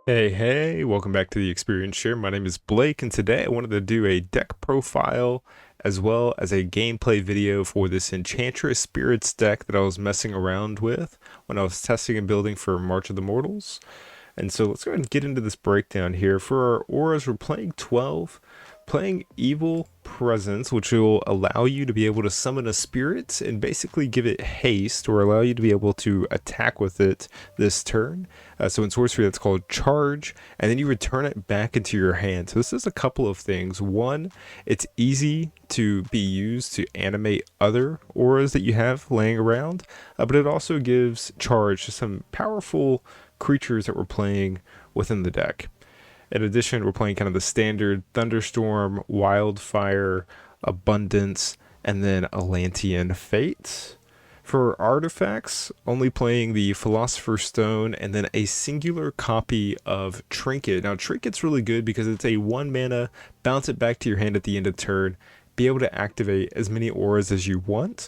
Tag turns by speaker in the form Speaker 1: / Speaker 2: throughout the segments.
Speaker 1: Hey, welcome back to the Experience Share. My name is Blake, and today I wanted to do a deck profile as well as a gameplay video for this Enchantress Spirits deck that I was messing around with when I was testing and building for March of the Mortals. And so let's go ahead and get into this breakdown here. For our auras, we're playing 12, playing Evil Presence, which will allow you to be able to summon a spirit and basically give it haste or allow you to be able to attack with it this turn. So in Sorcery, that's called Charge, and then you return it back into your hand. So this is a couple of things. One, it's easy to be used to animate other auras that you have laying around, but it also gives Charge to some powerful creatures that we're playing within the deck. In addition, we're playing kind of the standard Thunderstorm, Wildfire, Abundance, and then Atlantean Fate. For artifacts, only playing the Philosopher's Stone and then a singular copy of Trinket. Now, Trinket's really good because it's a 1 mana, bounce it back to your hand at the end of turn, be able to activate as many auras as you want.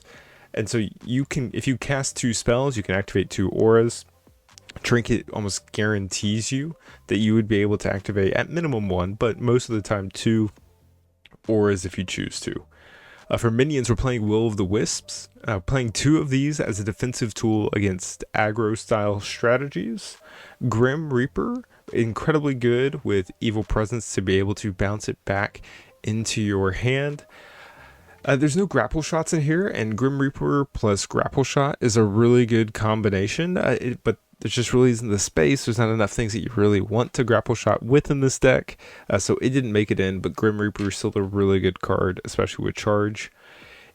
Speaker 1: And so you can, if you cast 2 spells, you can activate 2 auras. Trinket almost guarantees you that you would be able to activate at minimum 1, but most of the time 2 auras if you choose to. For minions, we're playing Will of the Wisps, playing 2 of these as a defensive tool against aggro style strategies. Grim Reaper, incredibly good with Evil Presence to be able to bounce it back into your hand. There's no grapple shots in here, and Grim Reaper plus grapple shot is a really good combination, but there just really isn't the space. There's not enough things that you really want to grapple shot with in this deck, so it didn't make it in, but Grim Reaper is still a really good card, especially with Charge.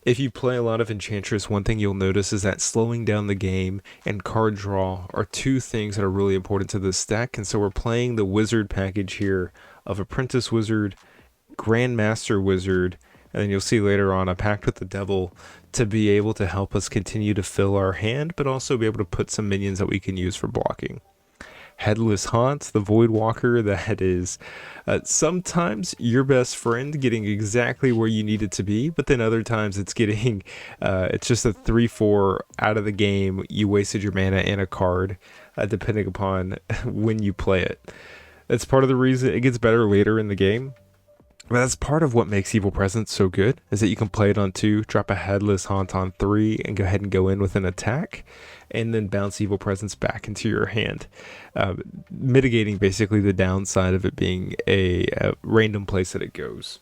Speaker 1: If you play a lot of Enchantress, one thing you'll notice is that slowing down the game and card draw are 2 things that are really important to this deck, and so we're playing the Wizard package here of Apprentice Wizard, Grandmaster Wizard, and then you'll see later on a Pact with the Devil to be able to help us continue to fill our hand, but also be able to put some minions that we can use for blocking. Headless Haunt, the Void Walker, that is sometimes your best friend, getting exactly where you need it to be, but then other times it's getting, it's just a 3/4 out of the game. You wasted your mana and a card, depending upon when you play it. That's part of the reason it gets better later in the game. But that's part of what makes Evil Presence so good, is that you can play it on 2, drop a Headless Haunt on 3, and go ahead and go in with an attack, and then bounce Evil Presence back into your hand, mitigating basically the downside of it being a random place that it goes.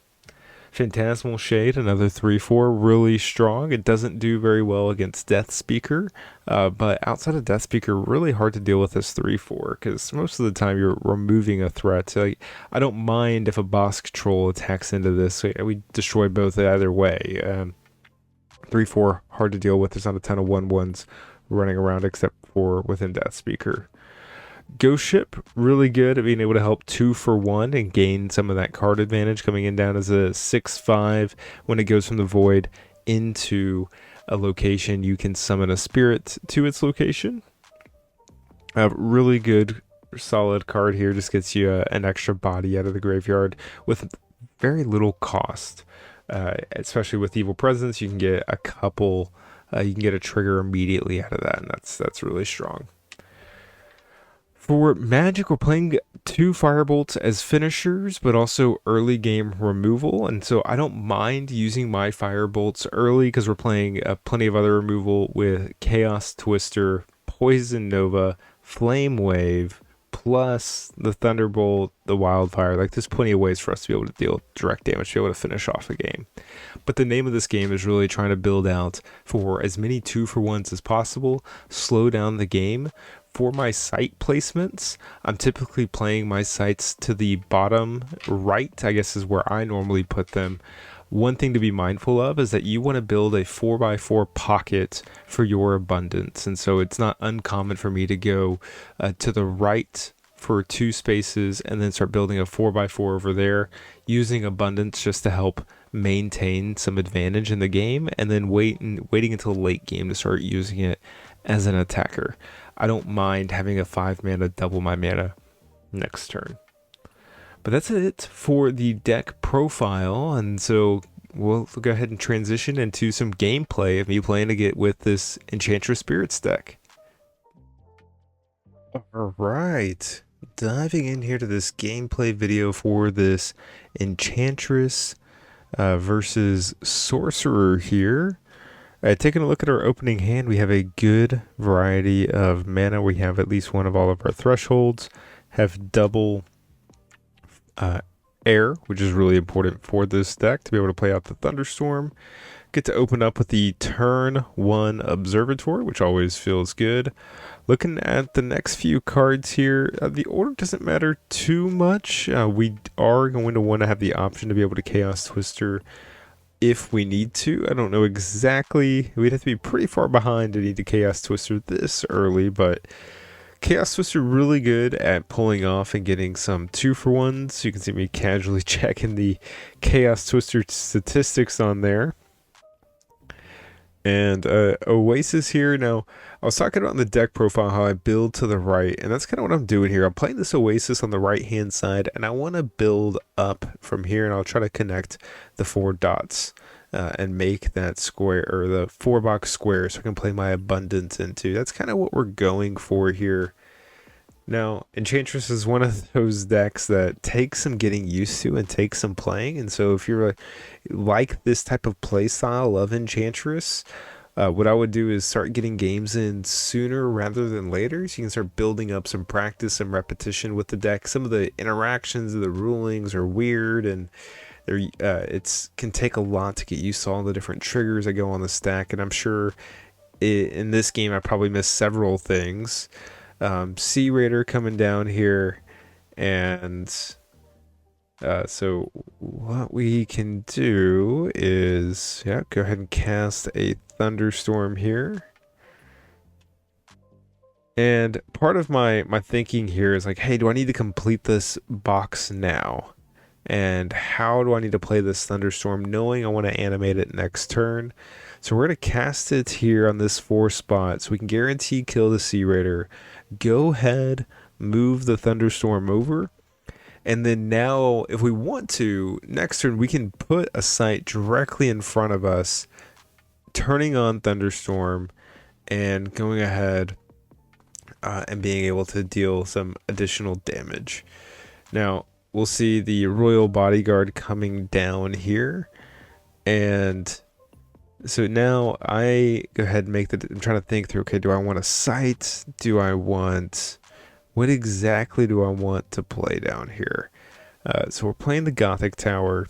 Speaker 1: Phantasmal Shade, another 3/4, really strong. It doesn't do very well against Death Speaker, but outside of Death Speaker, really hard to deal with this 3/4 because most of the time you're removing a threat. So, like, I don't mind if a Bosk Troll attacks into this. We destroy both either way. 3/4, hard to deal with. There's not a ton of 1/1s running around except for within Death Speaker. Ghost Ship, really good at being able to help 2 for 1 and gain some of that card advantage, coming in down as a 6/5. When it goes from the void into a location, you can summon a spirit to its location. A really good, solid card here. Just gets you an extra body out of the graveyard with very little cost. Especially with Evil Presence, you can get a couple. You can get a trigger immediately out of that, and that's really strong. For Magic, we're playing 2 Firebolts as finishers, but also early game removal. And so I don't mind using my Firebolts early because we're playing plenty of other removal with Chaos Twister, Poison Nova, Flame Wave, plus the Thunderbolt, the Wildfire. Like, there's plenty of ways for us to be able to deal direct damage, to be able to finish off a game. But the name of this game is really trying to build out for as many 2 for 1s as possible, slow down the game. For my site placements, I'm typically playing my sites to the bottom right, I guess is where I normally put them. One thing to be mindful of is that you want to build a 4x4 pocket for your abundance. And so it's not uncommon for me to go to the right for 2 spaces and then start building a 4x4 over there, using abundance just to help maintain some advantage in the game, and then waiting until late game to start using it as an attacker. I don't mind having a 5 mana double my mana next turn. But that's it for the deck profile, and so we'll go ahead and transition into some gameplay of me playing to get with this Enchantress Spirits deck. All right. Diving in here to this gameplay video for this Enchantress versus Sorcerer here. Taking a look at our opening hand, we have a good variety of mana. We have at least one of all of our thresholds, have double uh, air, which is really important for this deck to be able to play out the Thunderstorm. Get to open up with the turn 1 Observatory, which always feels good. Looking at the next few cards here, the order doesn't matter too much. We are going to want to have the option to be able to Chaos Twister if we need to. I don't know exactly. We'd have to be pretty far behind to need to Chaos Twister this early, but Chaos Twister really good at pulling off and getting some 2-for-1s. You can see me casually checking the Chaos Twister statistics on there. And Oasis here. Now, I was talking about in the deck profile how I build to the right, and that's kind of what I'm doing here. I'm playing this Oasis on the right-hand side, and I want to build up from here, and I'll try to connect the 4 dots and make that square, or the 4-box square, so I can play my Abundance into. That's kind of what we're going for here. Now, Enchantress is one of those decks that takes some getting used to and takes some playing. And so if you're like this type of play style of Enchantress, what I would do is start getting games in sooner rather than later. So you can start building up some practice and repetition with the deck. Some of the interactions of the rulings are weird, and it's can take a lot to get used to all the different triggers that go on the stack. And I'm sure in this game I probably missed several things. Sea Raider coming down here, and so what we can do is go ahead and cast a Thunderstorm here. And part of my thinking here is like, hey, do I need to complete this box now? And how do I need to play this Thunderstorm knowing I want to animate it next turn? So we're going to cast it here on this 4 spot so we can guarantee kill the Sea Raider. Go ahead, move the Thunderstorm over. And then now, if we want to, next turn we can put a sight directly in front of us, turning on Thunderstorm and going ahead and being able to deal some additional damage. Now, we'll see the Royal Bodyguard coming down here. And so now I go ahead and I'm trying to think through, okay, do I want a sight? What exactly do I want to play down here? So we're playing the Gothic Tower.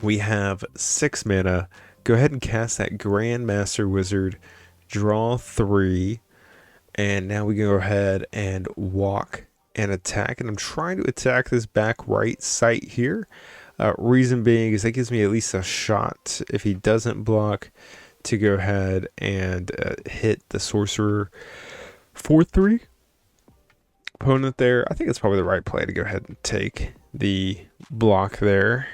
Speaker 1: We have 6 mana. Go ahead and cast that Grandmaster Wizard. Draw 3. And now we can go ahead and walk and attack. And I'm trying to attack this back right sight here. Reason being is that gives me at least a shot if he doesn't block to go ahead and hit the Sorcerer 4/3 opponent there. I think it's probably the right play to go ahead and take the block there.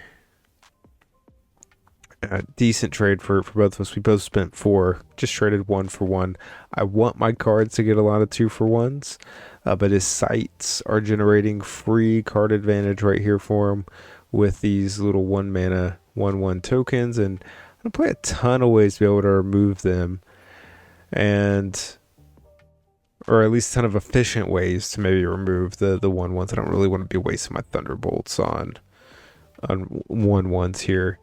Speaker 1: Decent trade for both of us. We both spent 4, just traded 1 for 1. I want my cards to get a lot of 2-for-1s, but his sights are generating free card advantage right here for him with these little 1 mana 1/1 tokens, and I'm gonna play a ton of ways to be able to remove them, or at least a ton of efficient ways to maybe remove the 1/1s. I don't really want to be wasting my Thunderbolts on 1/1s here.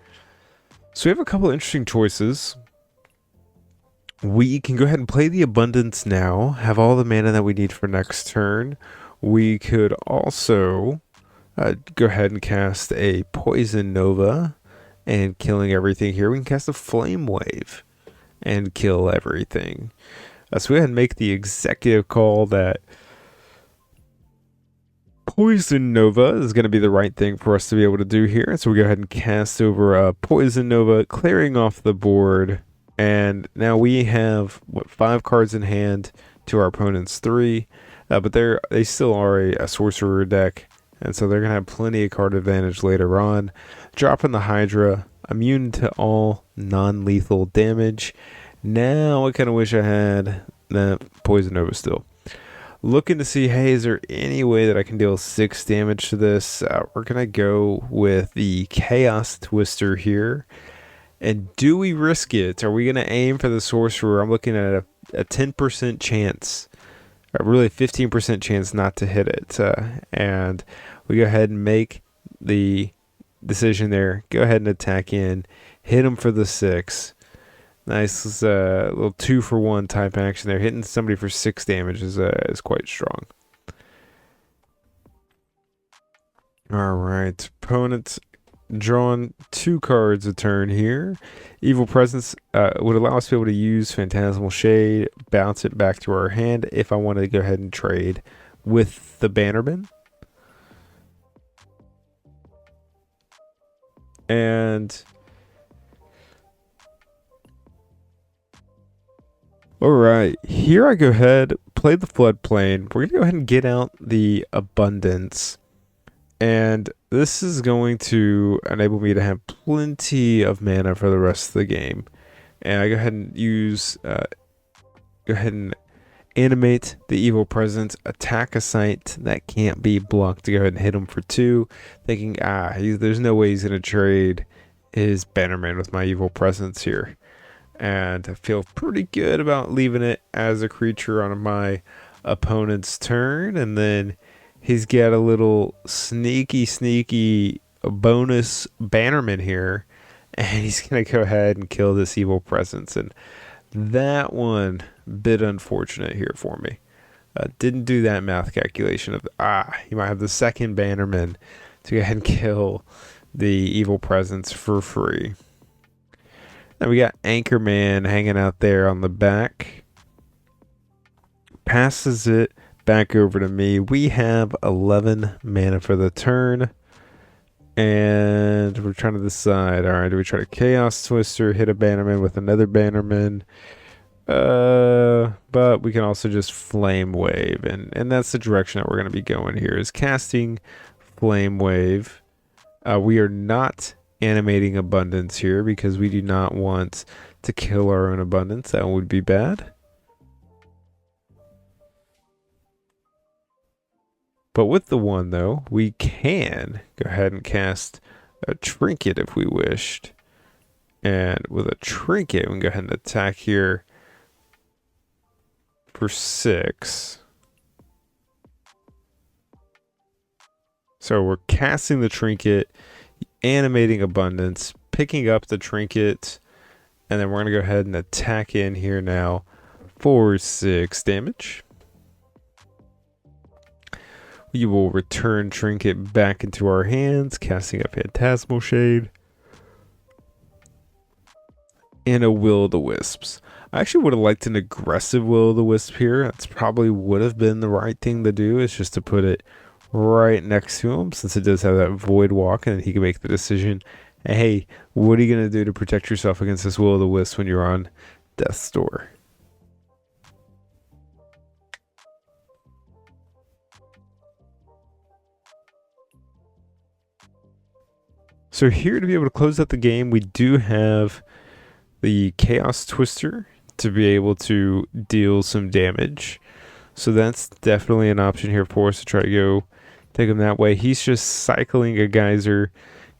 Speaker 1: So we have a couple of interesting choices. We can go ahead and play the Abundance now, have all the mana that we need for next turn. We could also go ahead and cast a Poison Nova and killing everything here. We can cast a Flame Wave and kill everything. So we go ahead and make the executive call that Poison Nova is going to be the right thing for us to be able to do here. So we go ahead and cast over a Poison Nova, clearing off the board. And now we have, 5 cards in hand to our opponent's 3. But they still are a Sorcerer deck. And so they're going to have plenty of card advantage later on. Dropping the Hydra, immune to all non-lethal damage. Now I kind of wish I had that Poison Nova still. Looking to see, hey, is there any way that I can deal 6 damage to this? We're going to go with the Chaos Twister here. And do we risk it? Are we going to aim for the Sorcerer? I'm looking at a 10% chance a really 15% chance not to hit it. And we go ahead and make the decision there. Go ahead and attack in, hit him for the 6. Nice little 2-for-1 type action there. Hitting somebody for 6 damage is quite strong. All right, opponent drawn 2 cards a turn here. Evil Presence would allow us to be able to use Phantasmal Shade, bounce it back to our hand if I want to go ahead and trade with the Bannerman. And all right, here I go ahead, play the Floodplain. We're going to go ahead and get out the Abundance. And this is going to enable me to have plenty of mana for the rest of the game. And I go ahead and use, go ahead and animate the Evil Presence, attack a site that can't be blocked to go ahead and hit him for 2. Thinking, there's no way he's going to trade his Bannerman with my Evil Presence here. And I feel pretty good about leaving it as a creature on my opponent's turn. And then he's got a little sneaky bonus Bannerman here. And he's going to go ahead and kill this Evil Presence. And that one, bit unfortunate here for me. Didn't do that math calculation of, he might have the second Bannerman to go ahead and kill the Evil Presence for free. Now we got Anchorman hanging out there on the back. Passes it back over to me. We have 11 mana for the turn. And we're trying to decide, alright, do we try to Chaos Twister, hit a Bannerman with another Bannerman? But we can also just Flame Wave. And that's the direction that we're going to be going here, is casting Flame Wave. We are not animating Abundance here because we do not want to kill our own Abundance. That would be bad. But with the 1 though, we can go ahead and cast a Trinket if we wished. And with a Trinket, we can go ahead and attack here for 6. So we're casting the Trinket, animating Abundance, picking up the Trinket, and then we're going to go ahead and attack in here now for 6 damage. We will return Trinket back into our hands, casting a Phantasmal Shade and a Will-o'-the-Wisps. I actually would have liked an aggressive Will-o'-the-Wisp here. That's probably would have been the right thing to do, is just to put it right next to him, since it does have that Void Walk, and he can make the decision, hey, what are you going to do to protect yourself against this Will-o'-the-Wisp when you're on Death's Door? So here, to be able to close out the game, we do have the Chaos Twister to be able to deal some damage. So that's definitely an option here for us to try to go take him that way. He's just cycling a Geyser,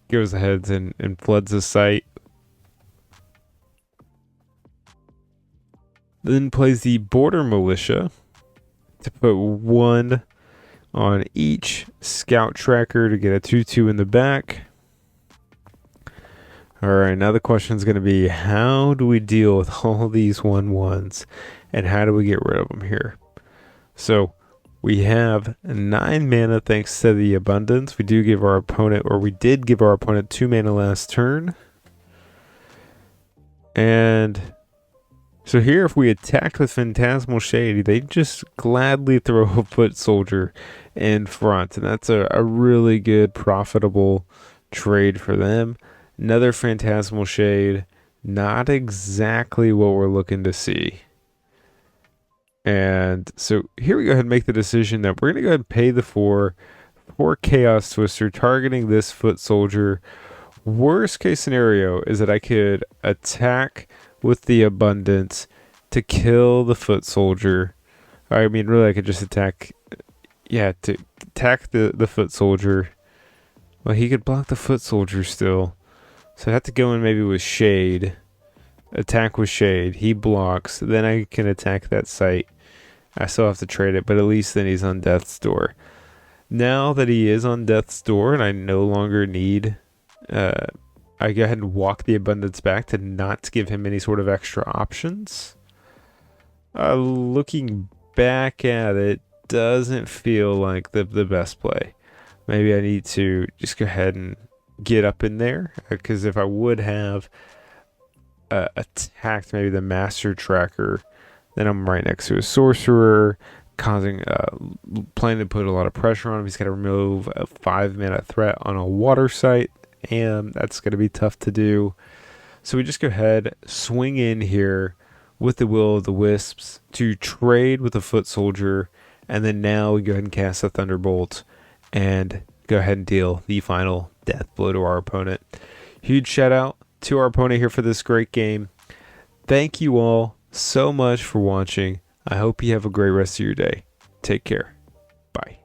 Speaker 1: goes ahead and floods the site. Then plays the Border Militia to put 1 on each Scout Tracker to get a 2/2 in the back. Alright, now the question is going to be, how do we deal with all these 1/1s? And how do we get rid of them here? So, we have 9 mana thanks to the Abundance. We do give our opponent, or we did give our opponent 2 mana last turn. And so here, if we attack with Phantasmal Shade, they just gladly throw a Foot Soldier in front. And that's a really good, profitable trade for them. Another Phantasmal Shade, not exactly what we're looking to see. And so here we go ahead and make the decision that we're going to go ahead and pay the 4 for Chaos Twister, targeting this Foot Soldier. Worst case scenario is that I could attack with the Abundance to kill the Foot Soldier. I mean, really, I could just attack, to attack the Foot Soldier. Well, he could block the Foot Soldier still. So I have to go in maybe with Shade. Attack with Shade. He blocks. Then I can attack that site I still have to trade it, but at least then he's on death's door. Now that he is on death's door and I no longer need, uh, I go ahead and walk the abundance back to not give him any sort of extra options. Looking back at it, doesn't feel like the best play. Maybe I need to just go ahead and get up in there, because if I would have attacked maybe the master tracker, then I'm right next to a sorcerer, causing planning to put a lot of pressure on him. He's got to remove a 5-mana threat on a water site, and that's going to be tough to do. So we just go ahead, swing in here with the Will of the Wisps to trade with the Foot Soldier, and then now we go ahead and cast a Thunderbolt and go ahead and deal the final death blow to our opponent. Huge shout out to our opponent here for this great game. Thank you all so much for watching. I hope you have a great rest of your day. Take care. Bye.